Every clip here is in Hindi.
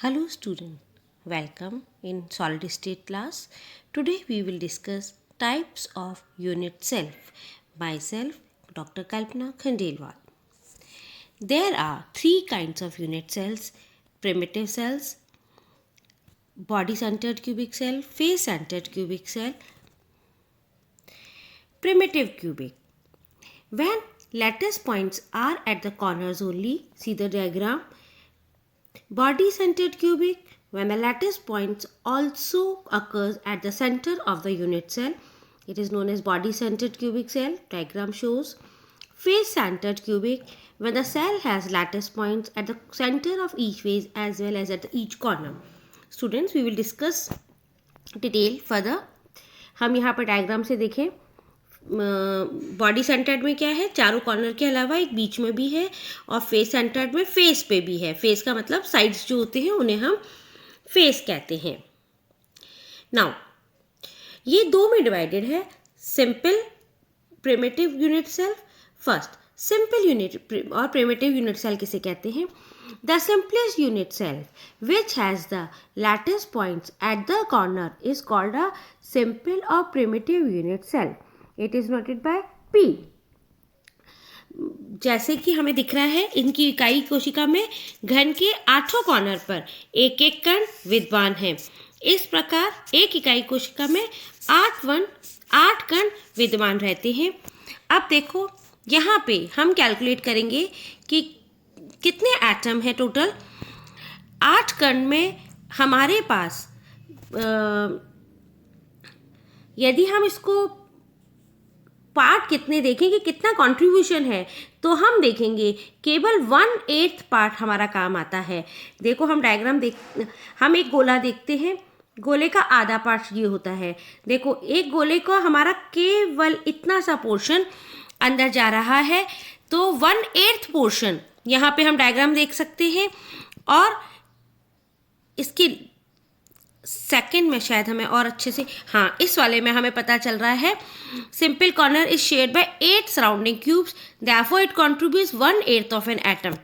Hello student, welcome in solid state class. Today we will discuss types of unit self. Myself, Dr. Kalpana Khandelwal. There are three kinds of unit cells: primitive cells, body centered cubic cell, face centered cubic cell. Primitive cubic. When lattice points are at the corners only, see the diagram. Body centered cubic, when the lattice points also occurs at the center of the unit cell, it is known as body centered cubic cell. Diagram shows. Face centered cubic, when the cell has lattice points at the center of each face as well as at each corner. Students, we will discuss detail further. हम यहाँ पर डायग्राम से देखें, बॉडी सेंटर्ड में क्या है, चारों कॉर्नर के अलावा एक बीच में भी है, और फेस सेंटर्ड में फेस पे भी है. फेस का मतलब साइड्स जो होते हैं उन्हें हम फेस कहते हैं. नाउ ये दो में डिवाइडेड है, simple primitive unit cell. First, simple unit और प्रिमिटिव यूनिट सेल किसे कहते हैं? The simplest unit cell which has the lattice points at the corner is called a simple और primitive unit cell. It is noted by P. जैसे कि हमें दिख रहा है, इनकी इकाई कोशिका में घन के 8 कॉर्नर पर एक एक कण विद्यमान है. इस प्रकार एक इकाई कोशिका में 8 कण विद्यमान रहते हैं. अब देखो, यहाँ पे हम कैलकुलेट करेंगे कि कितने एटम है टोटल. 8 कण में हमारे पास यदि हम इसको पार्ट कितने देखें कि कितना कंट्रीब्यूशन है, तो हम देखेंगे केवल 1/8 पार्ट हमारा काम आता है. देखो, हम डायग्राम हम एक गोला देखते हैं. गोले का आधा पार्ट ये होता है. देखो, एक गोले को हमारा केवल इतना सा पोर्शन अंदर जा रहा है, तो 1/8 पोर्शन यहाँ पे हम डायग्राम देख सकते हैं. और इसकी सेकंड में शायद हमें और अच्छे से, हाँ, इस वाले में हमें पता चल रहा है. Simple corner is shared by 8 surrounding cubes, therefore it contributes 1/8 of an atom.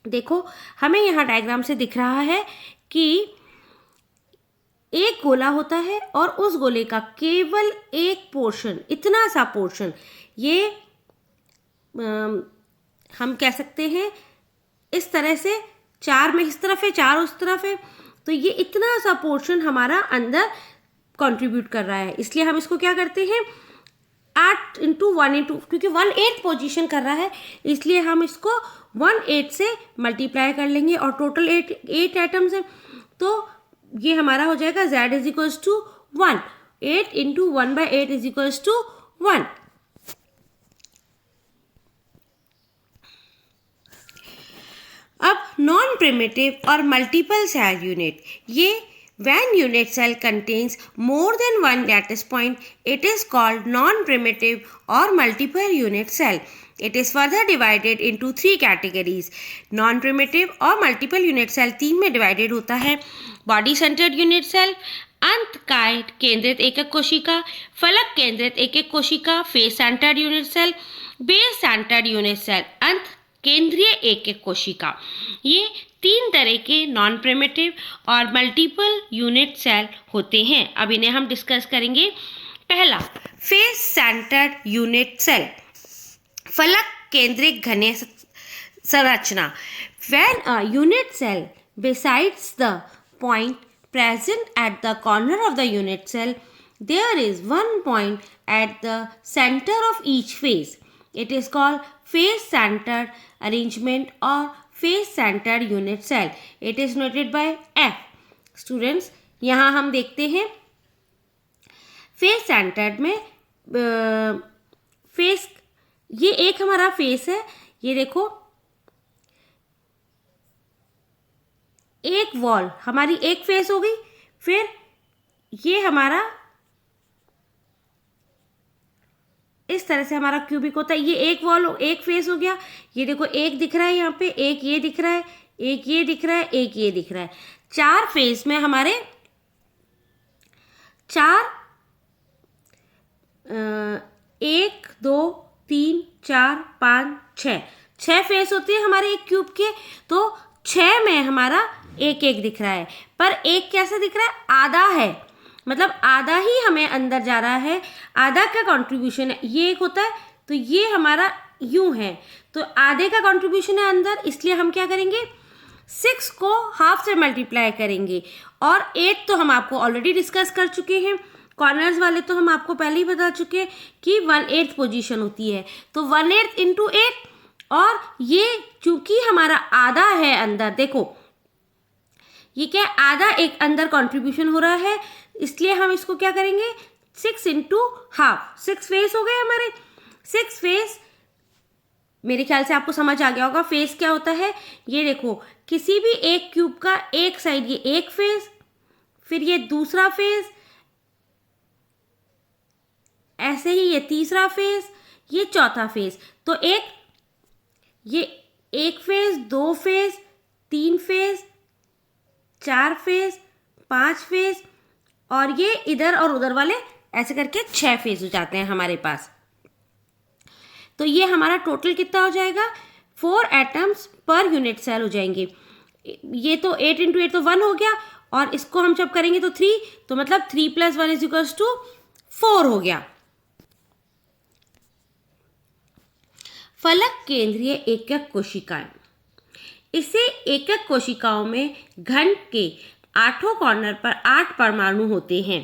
देखो, हमें यहाँ डायग्राम से दिख रहा है कि एक गोला होता है और उस गोले का केवल एक पोर्शन, इतना सा पोर्शन, ये हम कह सकते हैं इस तरह से, 4 में इस तरफ है, 4 उस तरफ है, तो ये इतना सा पोर्शन हमारा अंदर कंट्रीब्यूट कर रहा है. इसलिए हम इसको क्या करते हैं, 8 × 1 क्योंकि 1/8 पोजीशन कर रहा है, इसलिए हम इसको 1/8 से मल्टीप्लाई कर लेंगे. और टोटल 8 एटम्स हैं, तो ये हमारा हो जाएगा Z = 1. 8 × 1/8 = 1. अब नॉन प्रिमिटिव और मल्टीपल सेल यूनिट, ये when unit cell contains more than one lattice point, it is called non-primitive or multiple unit cell. It is further divided into 3 categories. Non-primitive और multiple unit cell 3 में divided होता है. Body centered unit cell, अंतकाय केंद्रित एकक कोशिका, फलक केंद्रित एकक कोशिका, face centered unit cell, base centered unit cell, अंत केंद्रीय एकक कोशिका. ये 3 तरह के नॉन प्रिमिटिव और मल्टीपल यूनिट सेल होते हैं. अब इन्हें हम डिस्कस करेंगे. पहला, फेस सेंटर्ड यूनिट सेल, फलक केंद्रित घने संरचना. When a unit cell besides the point present at the corner of the unit cell, there is one point at the center of each face. It is called face centered arrangement or face centered unit cell. It is noted by F. Students, यहाँ हम देखते हैं face centered में फेस, ये एक हमारा फेस है. ये देखो, एक वॉल हमारी एक फेस हो गई. फिर ये हमारा इस तरह से हमारा क्यूबिक होता है. ये एक वॉल, एक फेस हो गया. ये देखो, एक दिख रहा है यहाँ पे, एक ये दिख रहा है, एक ये दिख रहा है, एक ये दिख रहा है. 4 फेस में हमारे 1 2 3 4 5 6 फेस होते हैं हमारे एक क्यूब के. तो 6 में हमारा एक एक दिख रहा है, पर एक कैसा दिख रहा है, आधा है, मतलब आधा ही हमें अंदर जा रहा है, आधा का कंट्रीब्यूशन है, ये एक होता है, तो ये हमारा यूं है, तो आधे का कंट्रीब्यूशन है अंदर, इसलिए हम क्या करेंगे, 6 को हाफ से मल्टीप्लाई करेंगे। और 8 तो हम आपको ऑलरेडी डिस्कस कर चुके हैं, कॉर्नर्स वाले तो हम आपको पहले ही बता चुके हैं कि 1/8 पोजीशन होती है, तो 1/8 इंटू 8, और ये चूंकि हमारा आधा है अंदर, देखो ये क्या है, आधा एक अंदर कंट्रीब्यूशन हो रहा है, इसलिए हम इसको क्या करेंगे, 6 इंटू हाफ, 6 फेस हो गए हमारे। 6 फेस, मेरे ख्याल से आपको समझ आ गया होगा फेस क्या होता है। ये देखो, किसी भी एक क्यूब का एक साइड, ये एक फेस, फिर ये दूसरा फेस, ऐसे ही ये तीसरा फेस, ये चौथा फेस, तो ये एक face, 2 face, 3 face, 4 face, 5 face, और ये इधर और उधर वाले ऐसे करके 6 फेस हो जाते हैं हमारे पास। तो ये हमारा टोटल कितना हो जाएगा, 4 एटम्स पर यूनिट सेल हो जाएंगे। ये तो 8 इंटू 8 तो 1 हो गया, और इसको हम जब करेंगे तो 3, तो मतलब 3 + 1 = 4 हो गया। फलक केंद्रीय एकक कोशिकाएं, इसे एकक कोशिकाओं में घन के 8 कॉर्नर पर 8 परमाणु होते हैं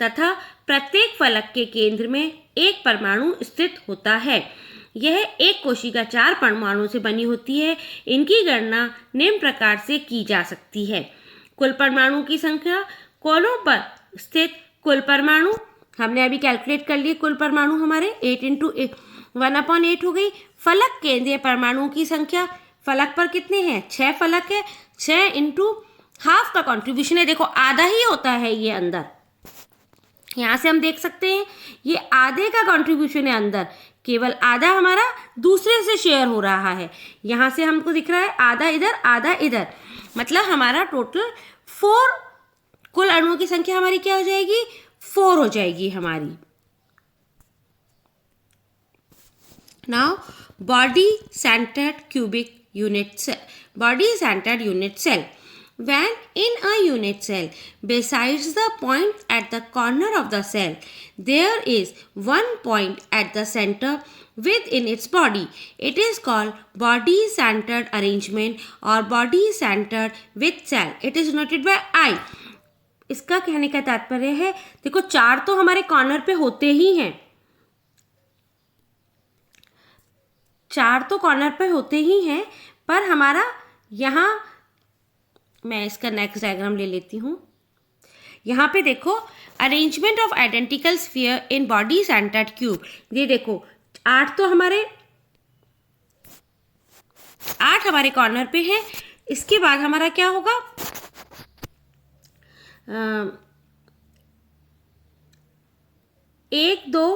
तथा प्रत्येक फलक के केंद्र में एक परमाणु स्थित होता है। यह एक कोशिका 4 परमाणुओं से बनी होती है। इनकी गणना निम्न प्रकार से की जा सकती है। कुल परमाणु की संख्या, कोनों पर स्थित कुल परमाणु, हमने अभी कैलकुलेट कर लिए, कुल परमाणु हमारे 8 इंटू 1/8 हो गई। फलक केंद्रीय परमाणुओं की संख्या, फलक पर कितने हैं, 6 फलक है, 6 इंटू हाफ का कंट्रीब्यूशन है, देखो आधा ही होता है ये अंदर, यहाँ से हम देख सकते हैं ये आधे का कंट्रीब्यूशन है अंदर, केवल आधा हमारा दूसरे से शेयर हो रहा है। यहाँ से हमको दिख रहा है आधा इधर आधा इधर, मतलब हमारा टोटल 4, कुल अणुओं की संख्या हमारी क्या हो जाएगी, 4 हो जाएगी हमारी। Now body centered cubic unit cell, body centered unit cell. When in a unit cell, besides the point at the corner of the cell, there is one point at the center within its body. It is called body centered arrangement or body centered with cell. It is noted by I. इसका कहने का तात्पर्य है, देखो 4 तो हमारे कॉर्नर पे होते ही हैं, 4 तो कॉर्नर पे होते ही हैं, पर हमारा यहाँ, मैं इसका नेक्स्ट डायग्राम ले लेती हूँ। यहाँ पे देखो, arrangement of identical sphere in body centred cube, ये देखो 8 तो हमारे 8 हमारे कॉर्नर पे है। इसके बाद हमारा क्या होगा, 1 2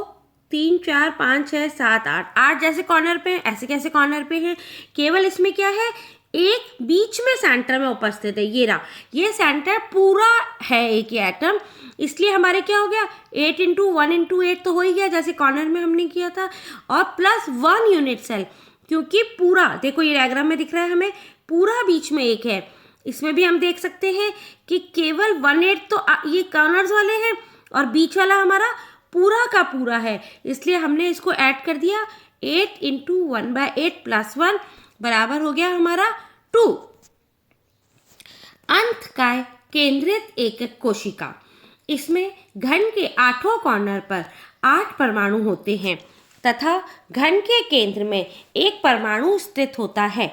3 4 5 6 7 8, 8 जैसे कॉर्नर पे हैं, ऐसे कैसे कॉर्नर पे हैं, केवल इसमें क्या है, एक बीच में सेंटर में उपस्थित है, ये रहा, ये सेंटर पूरा है एक ही एटम, इसलिए हमारे क्या हो गया, 8 इंटू 1 इंटू 8 तो हो ही गया जैसे कॉर्नर में हमने किया था, और प्लस 1 यूनिट सेल, क्योंकि पूरा देखो ये डायग्राम में दिख रहा है हमें, पूरा बीच में एक है। इसमें भी हम देख सकते हैं कि केवल 1/8 तो ये कॉर्नर्स वाले हैं, और बीच वाला हमारा पूरा का पूरा है, इसलिए हमने इसको ऐड कर दिया, 8 इंटू 1/8 + 1 बराबर हो गया हमारा 2। अंतःकाय केंद्रित एकक कोशिका, इसमें घन के 8 कॉर्नर पर 8 परमाणु होते हैं तथा घन के केंद्र में एक परमाणु स्थित होता है।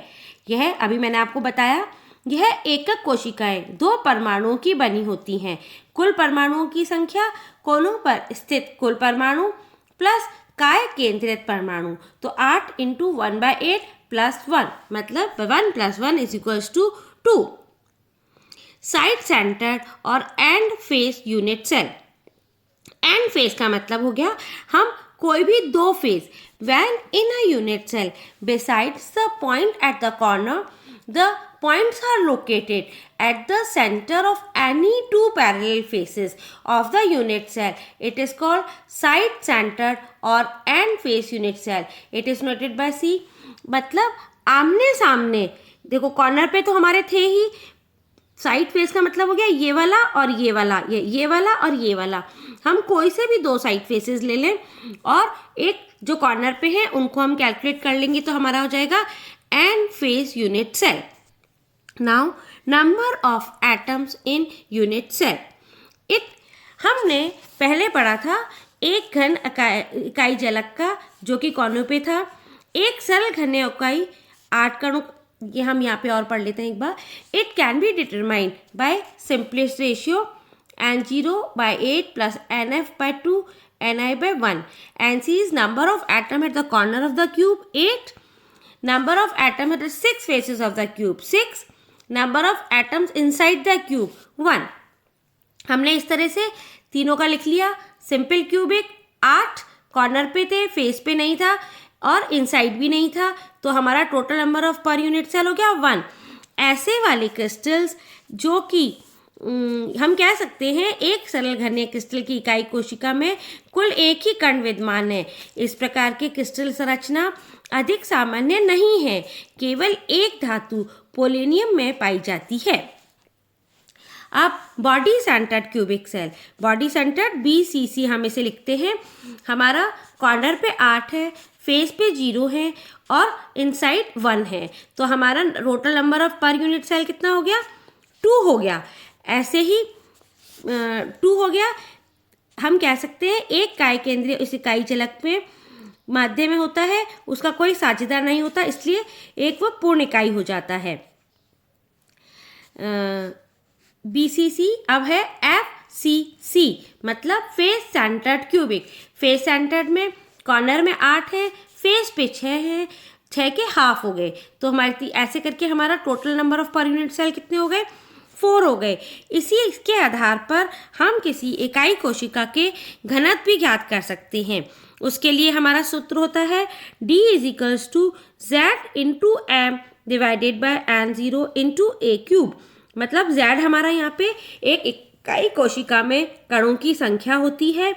यह अभी मैंने आपको बताया, यह एकक कोशिकाएं 2 परमाणुओं की बनी होती हैं। कुल परमाणुओं की संख्या, कोनों पर स्थित कुल परमाणु प्लस काय केंद्रित परमाणु, तो 8 इंटू 1/8 + 1, मतलब 1 + 1 = 2। साइड सेंटर्ड और end face unit cell, end face का मतलब हो गया हम कोई भी 2 face, when in a unit cell besides the point at the corner, the points are located at the center of any 2 parallel faces of the unit cell. It is called side centered or end face unit cell. It is noted by C. मतलब आमने सामने, देखो कॉर्नर पे तो हमारे थे ही, साइड फेस का मतलब हो गया ये वाला और ये वाला, ये वाला और ये वाला। हम कोई से भी दो साइड फेसेस ले लें और एक जो कॉर्नर पे है उनको हम कैलकुलेट कर लेंगे तो हमारा हो जाएगा n face unit cell. Now number of atoms in unit cell. हमने पहले पढ़ा था एक घन इकाई जलक का जो कि कोनों पे था, एक सरल घन इकाई 8 कणों, ये हम यहाँ पे और पढ़ लेते हैं एक बार। It can be determined by simplest ratio n0/8 plus nf/2 ni/1। nc is number of atom at the corner of the cube 8, number of atom at the 6 faces of the cube 6, number of atoms inside the cube 1। हमने इस तरह से तीनों का लिख लिया। सिंपल क्यूबिक 8 कॉर्नर पे थे, फेस पे नहीं था और इनसाइड भी नहीं था, तो हमारा total number of per unit cell हो गया 1। ऐसे वाले क्रिस्टल्स जो कि हम कह सकते हैं एक सरल घन क्रिस्टल की इकाई कोशिका में कुल एक ही कण विद्यमान है। इस प्रकार के क्रिस्टल संरचना अधिक सामान्य नहीं है, केवल एक धातु पोलोनियम में पाई जाती है। अब body centred cubic cell, body centred BCC हम इसे लिखते हैं। हमारा कॉर्नर पे 8 है, फेस पे 0 है और इनसाइड 1 है, तो हमारा total number of per unit cell कितना हो गया? 2 हो गया। ऐसे ही 2 हो गया। हम कह सकते हैं एक इकाई केंद्रीय इस इकाई जलक में माध्य में होता है, उसका कोई साझेदार नहीं होता, इसलिए एक वो पूर्ण इकाई हो जाता है। BCC अब है FCC, मतलब face centred cubic. Face centred में कॉर्नर में 8 है, फेस पे 6 है, 6 के हाफ हो गए, तो हमारी ऐसे करके हमारा total number of per unit cell कितने हो गए? 4 हो गए। इसके आधार पर हम किसी इकाई कोशिका के घनत्व भी ज्ञात कर सकते हैं। उसके लिए हमारा सूत्र होता है D = Z/m divided by n0 × a³। मतलब Z हमारा यहाँ पे एक इकाई कोशिका में कणों की संख्या होती है,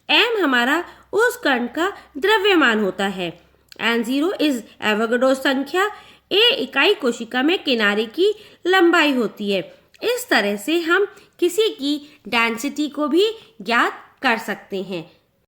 m हमारा उस कण का द्रव्यमान होता है, n0 इज एवोगाड्रो संख्या, a इकाई कोशिका में किनारे की लंबाई होती है। इस तरह से हम किसी की डेंसिटी को भी ज्ञात कर सकते हैं।